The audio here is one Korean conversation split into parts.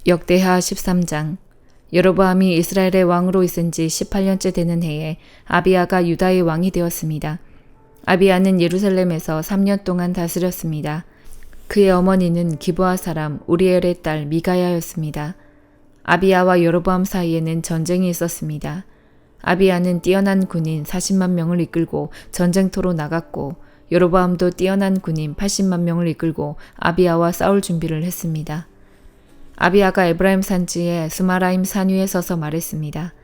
역대하 13장. 여로보암이 이스라엘의 왕으로 있은 지 18년째 되는 해에 아비야가 유다의 왕이 되었습니다. 아비야는 예루살렘에서 3년 동안 다스렸습니다. 그의 어머니는 기브아 사람 우리엘의 딸 미가야였습니다. 아비야와 여로보암 사이에는 전쟁이 있었습니다. 아비야는 뛰어난 군인 40만 명을 이끌고 전쟁터로 나갔고 여로보암도 뛰어난 군인 80만 명을 이끌고 아비야와 싸울 준비를 했습니다. 아비야가 에브라임 산지의 스마라임 산 위에 서서 말했습니다.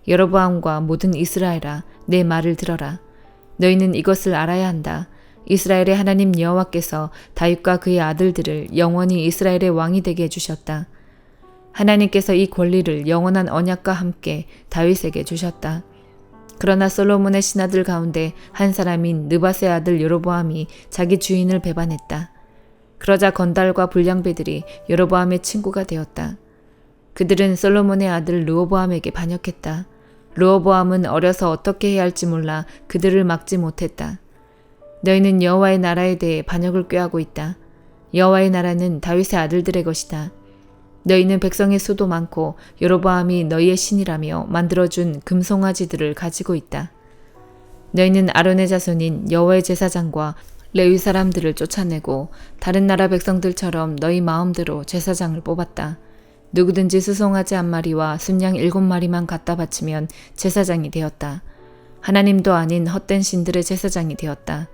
여로보암과 모든 이스라엘아, 내 말을 들어라. 너희는 이것을 알아야 한다. 이스라엘의 하나님 여호와께서 다윗과 그의 아들들을 영원히 이스라엘의 왕이 되게 해주셨다. 하나님께서 이 권리를 영원한 언약과 함께 다윗에게 주셨다. 그러나 솔로몬의 신하들 가운데 한 사람인 느밧의 아들 여로보암이 자기 주인을 배반했다. 그러자 건달과 불량배들이 여로보암의 친구가 되었다. 그들은 솔로몬의 아들 르호보암에게 반역했다. 르호보암은 어려서 어떻게 해야 할지 몰라 그들을 막지 못했다. 너희는 여호와의 나라에 대해 반역을 꾀하고 있다. 여호와의 나라는 다윗의 아들들의 것이다. 너희는 백성의 수도 많고 여로보암이 너희의 신이라며 만들어준 금송아지들을 가지고 있다. 너희는 아론의 자손인 여호와의 제사장과 레위 사람들을 쫓아내고 다른 나라 백성들처럼 너희 마음대로 제사장을 뽑았다. 누구든지 수송아지 1마리와 순양 7마리만 갖다 바치면 제사장이 되었다. 하나님도 아닌 헛된 신들의 제사장이 되었다.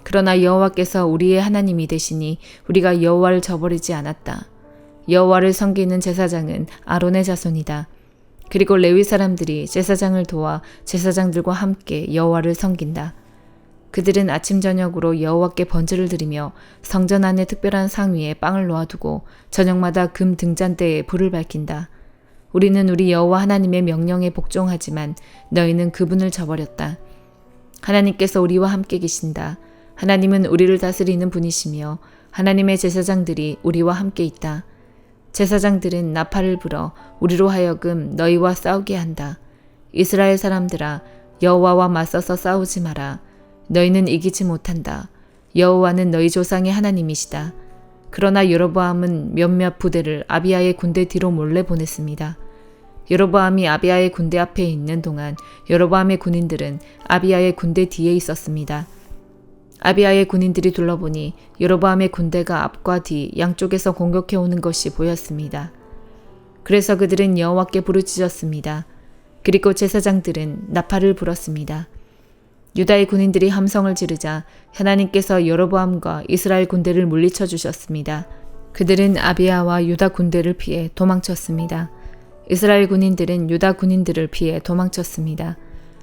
그러나 여호와께서 우리의 하나님이 되시니 우리가 여호와를 저버리지 않았다. 여호와를 섬기는 제사장은 아론의 자손이다. 그리고 레위 사람들이 제사장을 도와 제사장들과 함께 여호와를 섬긴다. 그들은 아침 저녁으로 여호와께 번제를 드리며 성전 안에 특별한 상 위에 빵을 놓아두고 저녁마다 금 등잔대에 불을 밝힌다. 우리는 우리 여호와 하나님의 명령에 복종하지만 너희는 그분을 저버렸다. 하나님께서 우리와 함께 계신다. 하나님은 우리를 다스리는 분이시며 하나님의 제사장들이 우리와 함께 있다. 제사장들은 나팔을 불어 우리로 하여금 너희와 싸우게 한다. 이스라엘 사람들아, 여호와와 맞서서 싸우지 마라. 너희는 이기지 못한다. 여호와는 너희 조상의 하나님이시다. 그러나 여로보암은 몇몇 부대를 아비야의 군대 뒤로 몰래 보냈습니다. 여로보암이 아비야의 군대 앞에 있는 동안 여로보암의 군인들은 아비야의 군대 뒤에 있었습니다. 아비야의 군인들이 둘러보니 여로보암의 군대가 앞과 뒤 양쪽에서 공격해오는 것이 보였습니다. 그래서 그들은 여호와께 부르짖었습니다. 그리고 제사장들은 나팔을 불었습니다. 유다의 군인들이 함성을 지르자 하나님께서 여로보암과 이스라엘 군대를 물리쳐 주셨습니다. 그들은 아비야와 유다 군대를 피해 도망쳤습니다. 이스라엘 군인들은 유다 군인들을 피해 도망쳤습니다.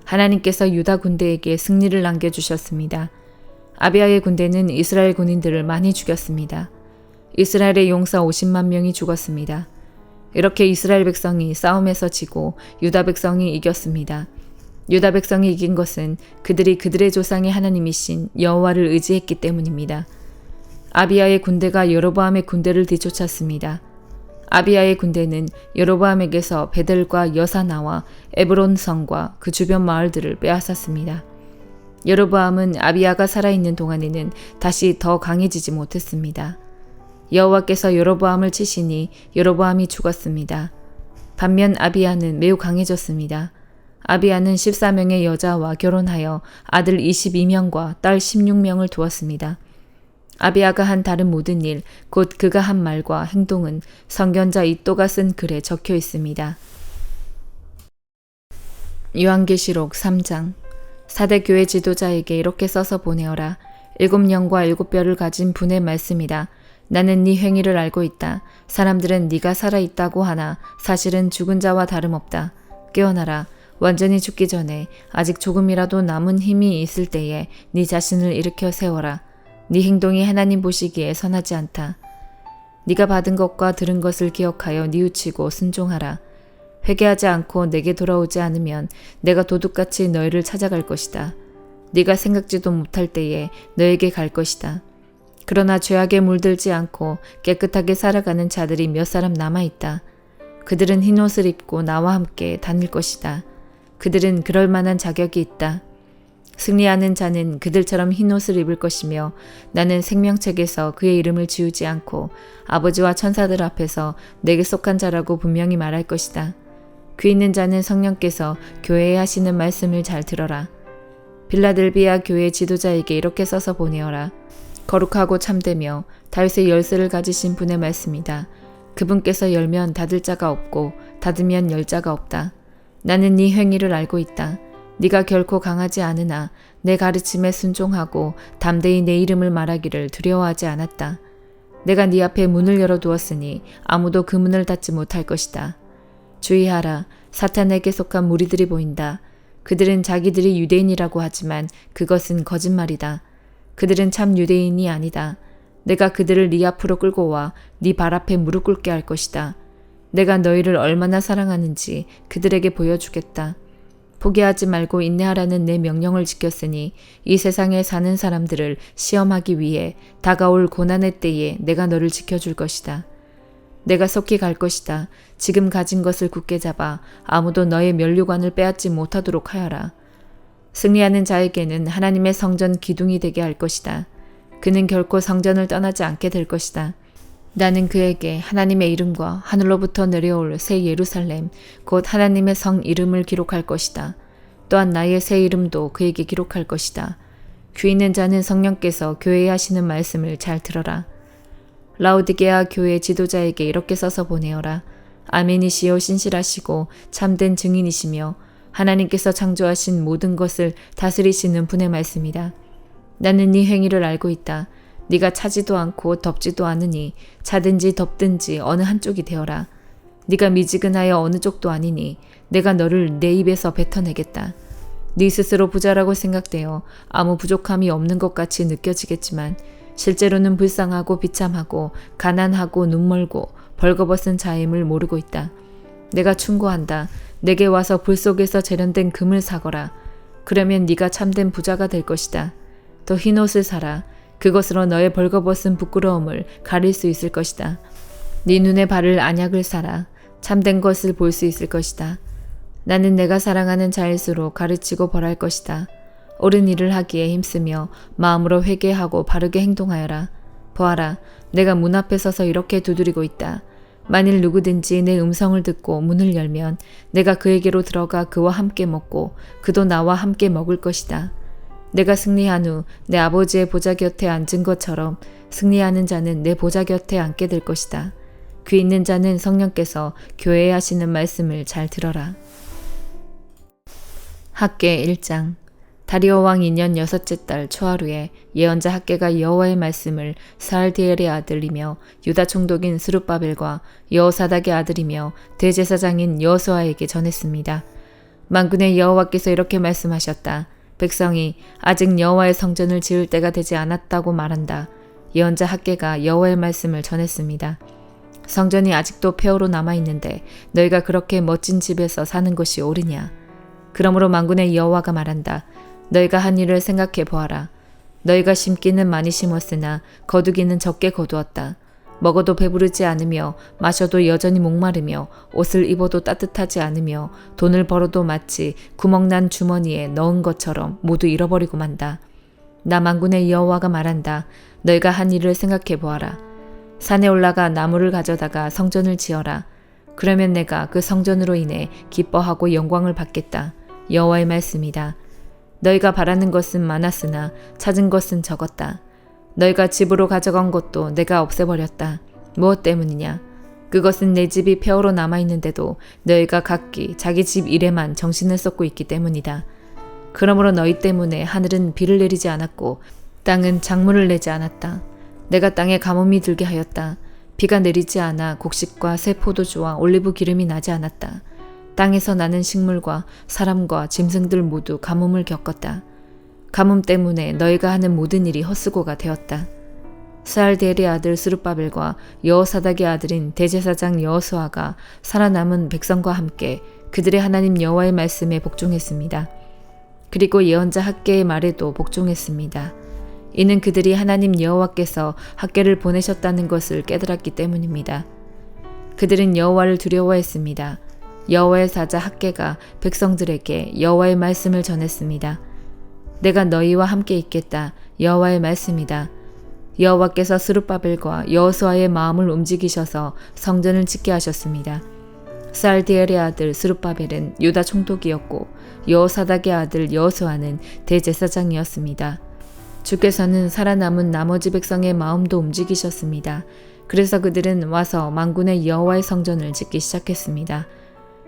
하나님께서 유다 군대에게 승리를 남겨주셨습니다. 아비야의 군대는 이스라엘 군인들을 많이 죽였습니다. 이스라엘의 용사 50만 명이 죽었습니다. 이렇게 이스라엘 백성이 싸움에서 지고 유다 백성이 이겼습니다. 유다 백성이 이긴 것은 그들이 그들의 조상의 하나님이신 여호와를 의지했기 때문입니다. 아비야의 군대가 여로보암의 군대를 뒤쫓았습니다. 아비야의 군대는 여로보암에게서 베델과 여사나와 에브론 성과 그 주변 마을들을 빼앗았습니다. 여로보암은 아비야가 살아있는 동안에는 다시 더 강해지지 못했습니다. 여호와께서 여로보암을 치시니 여로보암이 죽었습니다. 반면 아비야는 매우 강해졌습니다. 아비야는 14명의 여자와 결혼하여 아들 22명과 딸 16명을 두었습니다. 아비야가 한 다른 모든 일, 곧 그가 한 말과 행동은 선견자 이또가 쓴 글에 적혀 있습니다. 요한계시록 3장. 사대 교회 지도자에게 이렇게 써서 보내어라. 7영과 7뼈를 가진 분의 말씀이다. 나는 네 행위를 알고 있다. 사람들은 네가 살아있다고 하나 사실은 죽은 자와 다름없다. 깨어나라. 완전히 죽기 전에 아직 조금이라도 남은 힘이 있을 때에 네 자신을 일으켜 세워라. 네 행동이 하나님 보시기에 선하지 않다. 네가 받은 것과 들은 것을 기억하여 뉘우치고 순종하라. 회개하지 않고 내게 돌아오지 않으면 내가 도둑같이 너희를 찾아갈 것이다. 네가 생각지도 못할 때에 너에게 갈 것이다. 그러나 죄악에 물들지 않고 깨끗하게 살아가는 자들이 몇 사람 남아있다. 그들은 흰옷을 입고 나와 함께 다닐 것이다. 그들은 그럴 만한 자격이 있다. 승리하는 자는 그들처럼 흰 옷을 입을 것이며 나는 생명책에서 그의 이름을 지우지 않고 아버지와 천사들 앞에서 내게 속한 자라고 분명히 말할 것이다. 귀 있는 자는 성령께서 교회에 하시는 말씀을 잘 들어라. 빌라델비아 교회 지도자에게 이렇게 써서 보내어라. 거룩하고 참되며 다윗의 열쇠를 가지신 분의 말씀이다. 그분께서 열면 닫을 자가 없고 닫으면 열 자가 없다. 나는 네 행위를 알고 있다. 네가 결코 강하지 않으나 내 가르침에 순종하고 담대히 내 이름을 말하기를 두려워하지 않았다. 내가 네 앞에 문을 열어두었으니 아무도 그 문을 닫지 못할 것이다. 주의하라. 사탄에게 속한 무리들이 보인다. 그들은 자기들이 유대인이라고 하지만 그것은 거짓말이다. 그들은 참 유대인이 아니다. 내가 그들을 네 앞으로 끌고 와 네 발 앞에 무릎 꿇게 할 것이다. 내가 너희를 얼마나 사랑하는지 그들에게 보여주겠다. 포기하지 말고 인내하라는 내 명령을 지켰으니 이 세상에 사는 사람들을 시험하기 위해 다가올 고난의 때에 내가 너를 지켜줄 것이다. 내가 속히 갈 것이다. 지금 가진 것을 굳게 잡아 아무도 너의 면류관을 빼앗지 못하도록 하여라. 승리하는 자에게는 하나님의 성전 기둥이 되게 할 것이다. 그는 결코 성전을 떠나지 않게 될 것이다. 나는 그에게 하나님의 이름과 하늘로부터 내려올 새 예루살렘, 곧 하나님의 성 이름을 기록할 것이다. 또한 나의 새 이름도 그에게 기록할 것이다. 귀 있는 자는 성령께서 교회에 하시는 말씀을 잘 들어라. 라오디게아 교회 지도자에게 이렇게 써서 보내어라. 아멘이시여 신실하시고 참된 증인이시며 하나님께서 창조하신 모든 것을 다스리시는 분의 말씀이다. 나는 네 행위를 알고 있다. 네가 차지도 않고 덥지도 않으니 차든지 덥든지 어느 한쪽이 되어라. 네가 미지근하여 어느 쪽도 아니니 내가 너를 내 입에서 뱉어내겠다. 네 스스로 부자라고 생각되어 아무 부족함이 없는 것 같이 느껴지겠지만 실제로는 불쌍하고 비참하고 가난하고 눈멀고 벌거벗은 자임을 모르고 있다. 내가 충고한다. 내게 와서 불 속에서 재련된 금을 사거라. 그러면 네가 참된 부자가 될 것이다. 또 흰옷을 사라. 그것으로 너의 벌거벗은 부끄러움을 가릴 수 있을 것이다. 네 눈에 바를 안약을 사라. 참된 것을 볼 수 있을 것이다. 나는 내가 사랑하는 자일수록 가르치고 벌할 것이다. 옳은 일을 하기에 힘쓰며 마음으로 회개하고 바르게 행동하여라. 보아라, 내가 문 앞에 서서 이렇게 두드리고 있다. 만일 누구든지 내 음성을 듣고 문을 열면 내가 그에게로 들어가 그와 함께 먹고 그도 나와 함께 먹을 것이다. 내가 승리한 후 내 아버지의 보좌 곁에 앉은 것처럼 승리하는 자는 내 보좌 곁에 앉게 될 것이다. 귀 있는 자는 성령께서 교회에 하시는 말씀을 잘 들어라. 학계 1장. 다리오 왕 2년 6째 달 초하루에 예언자 학계가 여호와의 말씀을 스알디엘의 아들이며 유다 총독인 스룹바벨과 여호사닥의 아들이며 대제사장인 여호수아에게 전했습니다. 만군의 여호와께서 이렇게 말씀하셨다. 백성이 아직 여호와의 성전을 지을 때가 되지 않았다고 말한다. 예언자 학계가 여호와의 말씀을 전했습니다. 성전이 아직도 폐허로 남아있는데 너희가 그렇게 멋진 집에서 사는 것이 옳으냐? 그러므로 만군의 여호와가 말한다. 너희가 한 일을 생각해 보아라. 너희가 심기는 많이 심었으나 거두기는 적게 거두었다. 먹어도 배부르지 않으며 마셔도 여전히 목마르며 옷을 입어도 따뜻하지 않으며 돈을 벌어도 마치 구멍난 주머니에 넣은 것처럼 모두 잃어버리고 만다. 나 만군의 여호와가 말한다. 너희가 한 일을 생각해 보아라. 산에 올라가 나무를 가져다가 성전을 지어라. 그러면 내가 그 성전으로 인해 기뻐하고 영광을 받겠다. 여호와의 말씀이다. 너희가 바라는 것은 많았으나 찾은 것은 적었다. 너희가 집으로 가져간 것도 내가 없애버렸다. 무엇 때문이냐? 그것은 내 집이 폐허로 남아있는데도 너희가 각기 자기 집 일에만 정신을 쏟고 있기 때문이다. 그러므로 너희 때문에 하늘은 비를 내리지 않았고 땅은 작물을 내지 않았다. 내가 땅에 가뭄이 들게 하였다. 비가 내리지 않아 곡식과 새 포도주와 올리브 기름이 나지 않았다. 땅에서 나는 식물과 사람과 짐승들 모두 가뭄을 겪었다. 가뭄 때문에 너희가 하는 모든 일이 헛수고가 되었다. 스알디엘의 아들 스룹바벨과 여호사닥의 아들인 대제사장 여호수아가 살아남은 백성과 함께 그들의 하나님 여호와의 말씀에 복종했습니다. 그리고 예언자 학계의 말에도 복종했습니다. 이는 그들이 하나님 여호와께서 학계를 보내셨다는 것을 깨달았기 때문입니다. 그들은 여호와를 두려워했습니다. 여호와의 사자 학계가 백성들에게 여호와의 말씀을 전했습니다. 내가 너희와 함께 있겠다. 여호와의 말씀이다. 여호와께서 스룹바벨과 여호수아의 마음을 움직이셔서 성전을 짓게 하셨습니다. 살디엘의 아들 스룹바벨은 유다 총독이었고 여호사닥의 아들 여호수아는 대제사장이었습니다. 주께서는 살아남은 나머지 백성의 마음도 움직이셨습니다. 그래서 그들은 와서 만군의 여호와의 성전을 짓기 시작했습니다.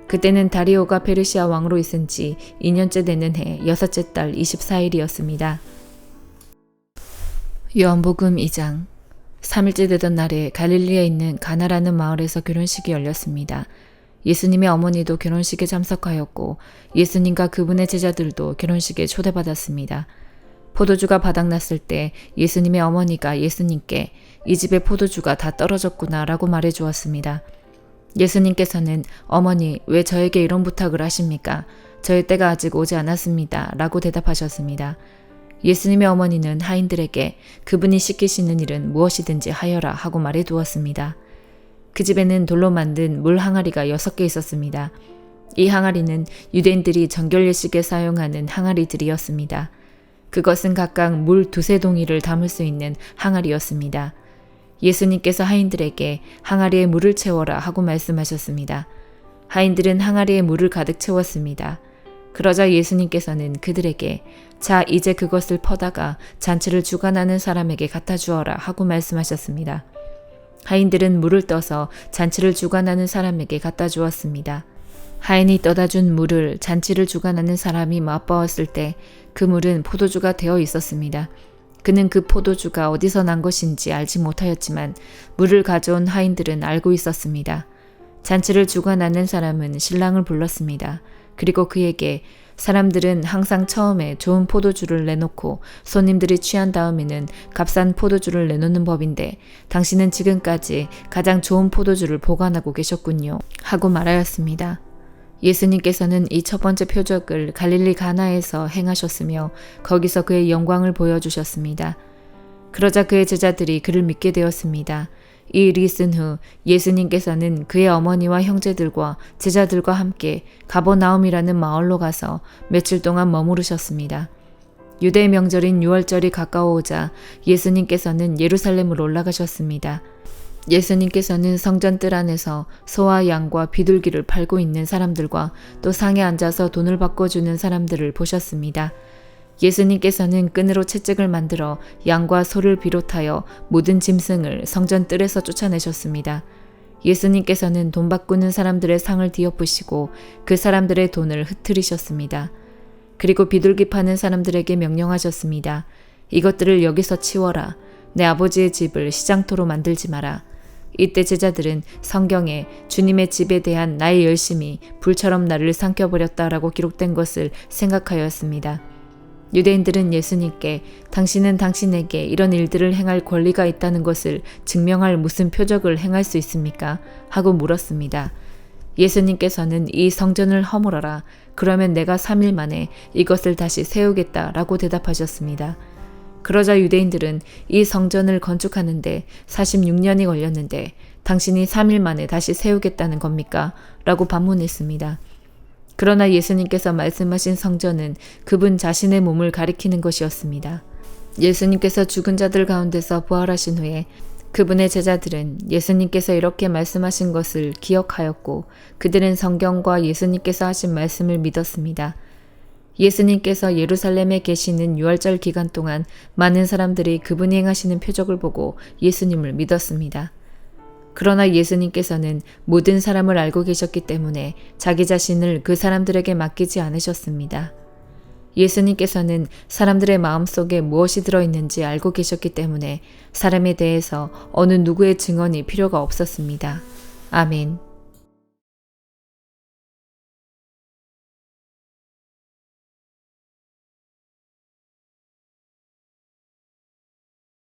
그때는 다리오가 페르시아 왕으로 있은 지 2년째 되는 해 6째 달 24일이었습니다. 요한복음 2장 3일째 되던 날에 갈릴리에 있는 가나라는 마을에서 결혼식이 열렸습니다. 예수님의 어머니도 결혼식에 참석하였고 예수님과 그분의 제자들도 결혼식에 초대받았습니다. 포도주가 바닥났을 때 예수님의 어머니가 예수님께 이 집에 포도주가 다 떨어졌구나 라고 말해 주었습니다. 예수님께서는 어머니 왜 저에게 이런 부탁을 하십니까? 저의 때가 아직 오지 않았습니다 라고 대답하셨습니다. 예수님의 어머니는 하인들에게 그분이 시키시는 일은 무엇이든지 하여라 하고 말해 두었습니다. 그 집에는 돌로 만든 물 항아리가 6개 있었습니다. 이 항아리는 유대인들이 정결 예식에 사용하는 항아리들이었습니다. 그것은 각각 물 2-3동이를 담을 수 있는 항아리였습니다. 예수님께서 하인들에게 항아리에 물을 채워라 하고 말씀하셨습니다. 하인들은 항아리에 물을 가득 채웠습니다. 그러자 예수님께서는 그들에게 자 이제 그것을 퍼다가 잔치를 주관하는 사람에게 갖다 주어라 하고 말씀하셨습니다. 하인들은 물을 떠서 잔치를 주관하는 사람에게 갖다 주었습니다. 하인이 떠다 준 물을 잔치를 주관하는 사람이 맛보았을 때 그 물은 포도주가 되어 있었습니다. 그는 그 포도주가 어디서 난 것인지 알지 못하였지만 물을 가져온 하인들은 알고 있었습니다. 잔치를 주관하는 사람은 신랑을 불렀습니다. 그리고 그에게 사람들은 항상 처음에 좋은 포도주를 내놓고 손님들이 취한 다음에는 값싼 포도주를 내놓는 법인데 당신은 지금까지 가장 좋은 포도주를 보관하고 계셨군요. 하고 말하였습니다. 예수님께서는 이 첫 번째 표적을 갈릴리 가나에서 행하셨으며 거기서 그의 영광을 보여주셨습니다. 그러자 그의 제자들이 그를 믿게 되었습니다. 이 일이 있은 후 예수님께서는 그의 어머니와 형제들과 제자들과 함께 가버나움이라는 마을로 가서 며칠 동안 머무르셨습니다. 유대의 명절인 유월절이 가까워오자 예수님께서는 예루살렘으로 올라가셨습니다. 예수님께서는 성전 뜰 안에서 소와 양과 비둘기를 팔고 있는 사람들과 또 상에 앉아서 돈을 바꿔주는 사람들을 보셨습니다. 예수님께서는 끈으로 채찍을 만들어 양과 소를 비롯하여 모든 짐승을 성전 뜰에서 쫓아내셨습니다. 예수님께서는 돈 바꾸는 사람들의 상을 뒤엎으시고 그 사람들의 돈을 흩트리셨습니다. 그리고 비둘기 파는 사람들에게 명령하셨습니다. 이것들을 여기서 치워라. 내 아버지의 집을 시장터로 만들지 마라. 이때 제자들은 성경에 주님의 집에 대한 나의 열심이 불처럼 나를 삼켜버렸다라고 기록된 것을 생각하였습니다. 유대인들은 예수님께 당신은 당신에게 이런 일들을 행할 권리가 있다는 것을 증명할 무슨 표적을 행할 수 있습니까? 하고 물었습니다. 예수님께서는 이 성전을 허물어라. 그러면 내가 3일 만에 이것을 다시 세우겠다라고 대답하셨습니다. 그러자 유대인들은 이 성전을 건축하는데 46년이 걸렸는데 당신이 3일 만에 다시 세우겠다는 겁니까? 라고 반문했습니다. 그러나 예수님께서 말씀하신 성전은 그분 자신의 몸을 가리키는 것이었습니다. 예수님께서 죽은 자들 가운데서 부활하신 후에 그분의 제자들은 예수님께서 이렇게 말씀하신 것을 기억하였고 그들은 성경과 예수님께서 하신 말씀을 믿었습니다. 예수님께서 예루살렘에 계시는 유월절 기간 동안 많은 사람들이 그분이 행하시는 표적을 보고 예수님을 믿었습니다. 그러나 예수님께서는 모든 사람을 알고 계셨기 때문에 자기 자신을 그 사람들에게 맡기지 않으셨습니다. 예수님께서는 사람들의 마음속에 무엇이 들어있는지 알고 계셨기 때문에 사람에 대해서 어느 누구의 증언이 필요가 없었습니다. 아멘.